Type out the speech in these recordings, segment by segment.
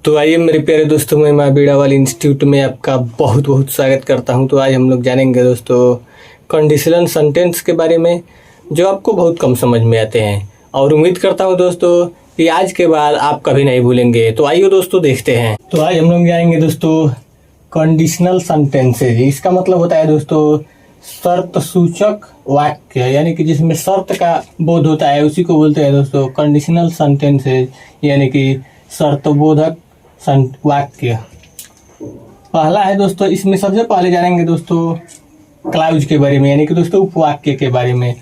तो आइए मेरे प्यारे दोस्तों, मैं माँ बीड़ावाल इंस्टीट्यूट में आपका बहुत बहुत स्वागत करता हूं। तो आज हम लोग जानेंगे दोस्तों कंडीशनल सेंटेंस के बारे में, जो आपको बहुत कम समझ में आते हैं, और उम्मीद करता हूं दोस्तों कि आज के बाद आप कभी नहीं भूलेंगे। तो आइए दोस्तों देखते हैं। तो आज हम लोग जानेंगे दोस्तों कंडीशनल सेंटेंसेज। इसका मतलब होता है दोस्तों शर्त सूचक वाक्य, यानी कि जिसमें शर्त का बोध होता है उसी को बोलते हैं दोस्तों कंडीशनल सेंटेंसेज, यानी कि शर्तबोधक वाक्य। पहला है दोस्तों, इसमें सबसे पहले जानेंगे दोस्तों क्लाउज के बारे में, यानी कि दोस्तों उपवाक्य के बारे में।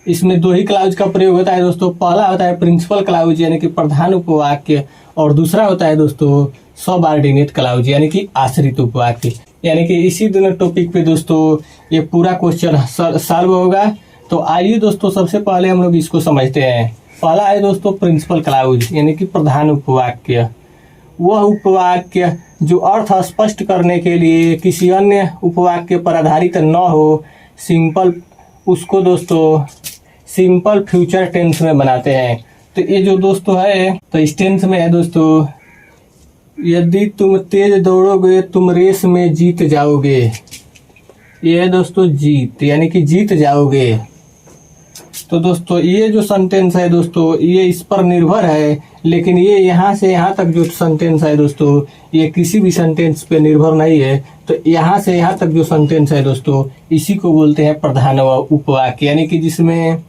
इसमें दो ही क्लाउज का प्रयोग होता है दोस्तों। पहला होता है प्रिंसिपल क्लाउज, यानी कि प्रधान उपवाक्य, और दूसरा होता है दोस्तों सबऑर्डिनेट क्लाउज, यानी कि आश्रित उपवाक्य। यानी कि इसी दोनों टॉपिक पे दोस्तों ये पूरा क्वेश्चन सॉल्व होगा। तो आइए दोस्तों सबसे पहले हम लोग इसको समझते हैं। पहला है दोस्तों प्रिंसिपल क्लाउज, यानी कि प्रधान उपवाक्य। वह उपवाक्य जो अर्थ स्पष्ट करने के लिए किसी अन्य उपवाक्य पर आधारित न हो, उसको दोस्तों सिंपल फ्यूचर टेंस में बनाते हैं। तो ये जो दोस्तों है, तो इस टेंस में है दोस्तों, यदि तुम तेज दौड़ोगे तुम रेस में जीत जाओगे। ये है दोस्तों जीत, यानी कि जीत जाओगे। तो दोस्तों ये जो सेंटेंस है दोस्तों, ये इस पर निर्भर है, लेकिन ये यहाँ से यहाँ तक जो सेंटेंस है दोस्तों, ये किसी भी सेंटेंस पे निर्भर नहीं है। तो यहाँ से यहाँ तक जो सेंटेंस है दोस्तों, इसी को बोलते हैं प्रधान उपवाक्य, यानी कि जिसमें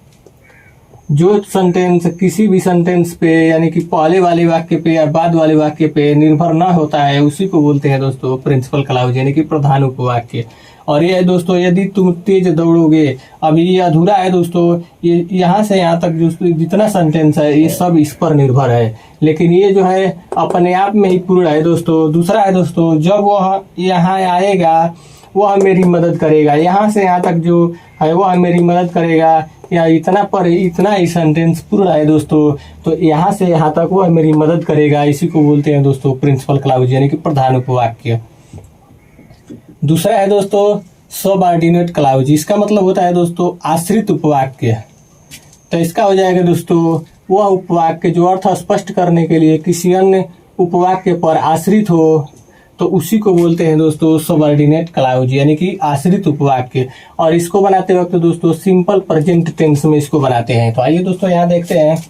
जो सेंटेंस किसी भी सेंटेंस पे, यानी कि पहले वाले वाक्य पे या बाद वाले वाक्य पे निर्भर ना होता है, उसी को बोलते हैं दोस्तों प्रिंसिपल क्लाउज, यानी कि प्रधान उपवाक्य। और ये है दोस्तों यदि तुम तेज दौड़ोगे। अब ये अधूरा है दोस्तों, ये यहाँ से यहाँ तक जो जितना सेंटेंस है ये सब इस पर निर्भर है, लेकिन ये जो है अपने आप में ही पूर्ण है दोस्तों। दूसरा है दोस्तों, जब वह यहाँ आएगा वह मेरी मदद करेगा। यहाँ से यहाँ तक जो है वह मेरी मदद करेगा, या इतना ही सेंटेंस पूर्ण है दोस्तों। तो यहाँ से यहाँ तक वह मेरी मदद करेगा, इसी को बोलते हैं दोस्तों प्रिंसिपल क्लाउज, यानी कि प्रधान उपवाक्य। दूसरा है दोस्तों सबऑर्डिनेट क्लाउज। इसका मतलब होता है दोस्तों आश्रित उपवाक्य। तो इसका हो जाएगा दोस्तों वह उपवाक्य जो अर्थ स्पष्ट करने के लिए किसी अन्य उपवाक्य पर आश्रित हो, तो उसी को बोलते हैं दोस्तों सबऑर्डिनेट क्लाउज, यानी कि आश्रित उपवाक्य। और इसको बनाते वक्त दोस्तों सिंपल प्रेजेंट टेंस में इसको बनाते हैं। तो आइए दोस्तों यहाँ देखते हैं,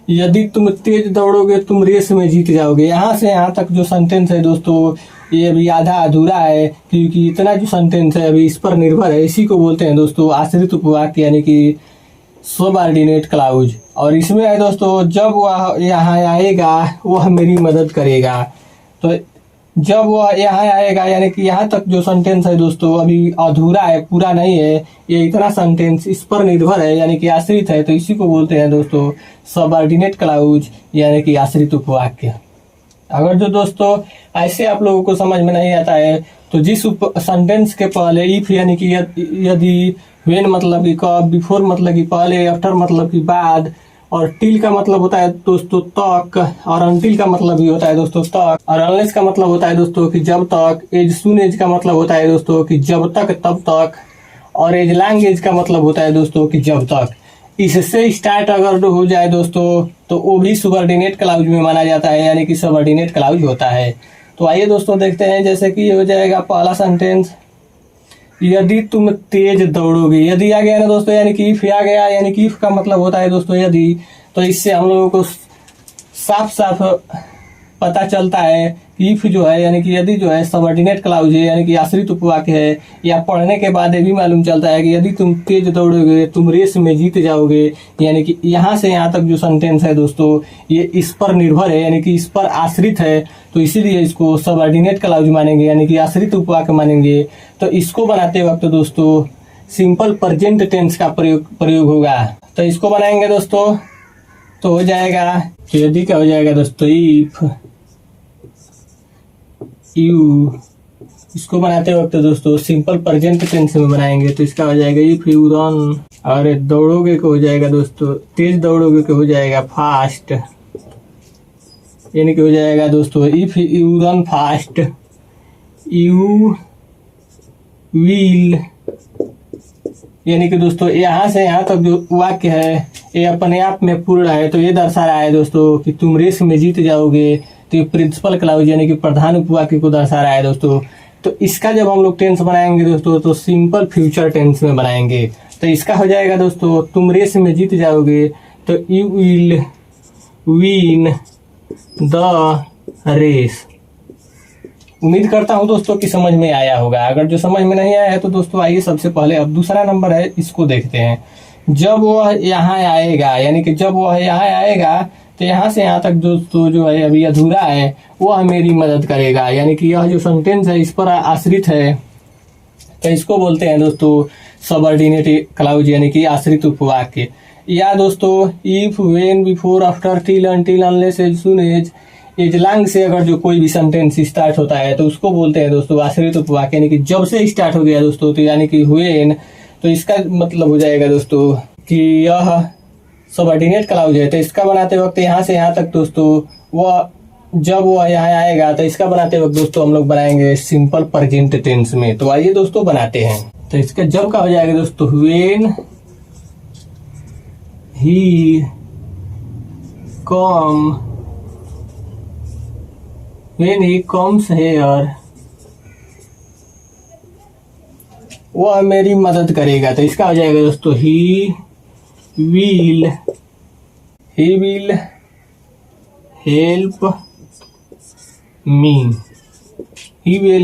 यदि तुम तेज दौड़ोगे तुम रेस में जीत जाओगे। यहाँ से यहाँ तक जो सेंटेंस है दोस्तों, ये अभी आधा अधूरा है, क्योंकि इतना जो सेंटेंस है अभी इस पर निर्भर है। इसी को बोलते हैं दोस्तों आश्रित उपवाक्य, यानी कि सबऑर्डिनेट क्लाउज। और इसमें है दोस्तों जब वह यहाँ आएगा वह मेरी मदद करेगा। तो जब वह यहाँ आएगा, यानी कि यहाँ तक जो सेंटेंस है दोस्तों अभी अधूरा है, पूरा नहीं है। ये इतना सेंटेंस इस पर निर्भर है, यानी कि आश्रित है। तो इसी को बोलते हैं दोस्तों सबऑर्डिनेट क्लाउज, यानी कि आश्रित उपवाक्य। अगर जो दोस्तों ऐसे आप लोगों को समझ में नहीं आता है, तो जिस सेंटेंस के पहले इफ यानी कि यदि, व्हेन मतलब कि कब, बिफोर मतलब कि पहले, आफ्टर मतलब कि बाद, और टिल का मतलब होता है दोस्तों तक, और अनटिल का मतलब भी होता है दोस्तों तक, और अनलेस का मतलब होता है दोस्तों कि जब तक, एज सून एज का मतलब होता है दोस्तों कि जब तक तब तक, और एज लॉन्ग एज का मतलब होता है दोस्तों कि जब तक। इससे स्टार्ट अगर हो जाए दोस्तों, तो वो भी सबऑर्डिनेट क्लाउज में माना जाता है, यानी कि सबऑर्डिनेट क्लाउज होता है। तो आइए दोस्तों देखते हैं, जैसे कि हो जाएगा पहला सेंटेंस, यदि तुम तेज दौड़ोगे। यदि आ गया ना दोस्तों, यानी कि इफ आ गया, यानी कि इफ का मतलब होता है दोस्तों यदि। तो इससे हम लोगों को साफ साफ पता चलता है कि इफ जो है, यानी कि यदि जो है सबऑर्डिनेट क्लाउज है, यानी कि आश्रित उपवाक्य है। या पढ़ने के बाद ये भी मालूम चलता है कि यदि तुम तेज दौड़ोगे तुम रेस में जीत जाओगे, यानी कि यहाँ से यहाँ तक जो सेंटेंस है दोस्तों ये इस पर निर्भर है, यानी कि इस पर आश्रित है। तो इसीलिए इसको सबऑर्डिनेट क्लाउज मानेंगे, यानी कि आश्रित उपवाक्य मानेंगे। तो इसको बनाते वक्त दोस्तों सिंपल प्रेजेंट टेंस का प्रयोग होगा। तो इसको बनाएंगे दोस्तों, तो हो जाएगा, तो यदि क्या हो जाएगा दोस्तों, इफ यू। इसको बनाते वक्त दोस्तों सिंपल प्रेजेंट टेंस में बनाएंगे। तो इसका हो जाएगा इफ यू रन, और दौड़ोगे को हो जाएगा दोस्तों, तेज दौड़ोगे को हो जाएगा फास्ट, यानी कि हो जाएगा दोस्तों if you run fast you will. यानी कि दोस्तों यहाँ से यहाँ तक जो वाक्य है ये अपने आप में पूर्ण है। तो ये दर्शा रहा है दोस्तों कि तुम रेस में जीत जाओगे। तो ये प्रिंसिपल क्लाउज यानी कि प्रधान उपवाक्य को दर्शा रहा है दोस्तों। तो इसका जब हम लोग टेंस बनाएंगे दोस्तों तो सिंपल फ्यूचर टेंस में बनाएंगे। तो इसका हो जाएगा दोस्तों, तुम रेस में जीत जाओगे, तो you will win the race. उम्मीद करता हूं दोस्तों कि समझ में आया होगा। अगर जो समझ में नहीं आया है तो दोस्तों आइए सबसे पहले अब दूसरा नंबर है, इसको देखते हैं। जब वह यहाँ आएगा, यानी कि जब वह यहाँ आएगा तो यहाँ से यहाँ तक दोस्तों जो है अभी अधूरा है, वह मेरी मदद करेगा। यानी कि यह जो सेंटेंस है इस पर आश्रित है, तो इसको बोलते हैं दोस्तों सबऑर्डिनेट क्लाउज यानी कि आश्रित उपवाक्य। या दोस्तों if, when, before, after, till, until, unless, as soon as long से अगर जो कोई भी सेंटेंस स्टार्ट होता है तो उसको बोलते हैं दोस्तों आश्रित उपवाक्य। यानी कि जब से स्टार्ट हो गया दोस्तों, तो यानी कि व्हेन, तो इसका मतलब हो जाएगा दोस्तों कि यह सबऑर्डिनेट क्लाउज है। तो इसका बनाते वक्त यहाँ से यहाँ तक दोस्तों वह जब वह यहाँ आएगा, तो इसका बनाते वक्त दोस्तों हम लोग बनाएंगे सिंपल प्रेजेंट टेंस में। तो आइए दोस्तों बनाते हैं। तो इसका जब का हो जाएगा दोस्तों व्हेन ही कम्स हियर, वह मेरी मदद करेगा। तो इसका हो जाएगा दोस्तों ही विल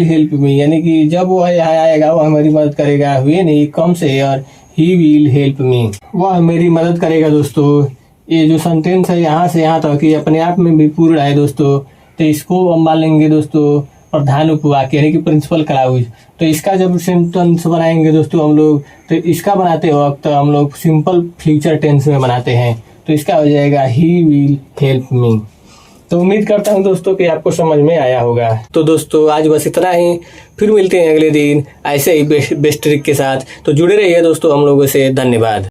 हेल्प मी, यानी कि जब वह यहाँ आएगा वह हमारी मदद करेगा। When he comes here he will help me, वह मेरी मदद करेगा दोस्तों। ये जो सेंटेंस है यहाँ से यहाँ तक ये अपने आप में भी पूर्ण है दोस्तों। तो इसको हम मान लेंगे दोस्तों प्रधान उपवाक्य यानी कि प्रिंसिपल क्लाउज। तो इसका जब सेंटेंस बनाएंगे दोस्तों हम लोग, तो इसका बनाते वक्त हम लोग सिंपल फ्यूचर टेंस में बनाते हैं। तो इसका हो जाएगा ही विल हेल्प मी। तो उम्मीद करता हूं दोस्तों कि आपको समझ में आया होगा। तो दोस्तों आज बस इतना ही, फिर मिलते हैं अगले दिन ऐसे ही बेस्ट ट्रिक के साथ। तो जुड़े रहिए दोस्तों हम लोगों से। धन्यवाद।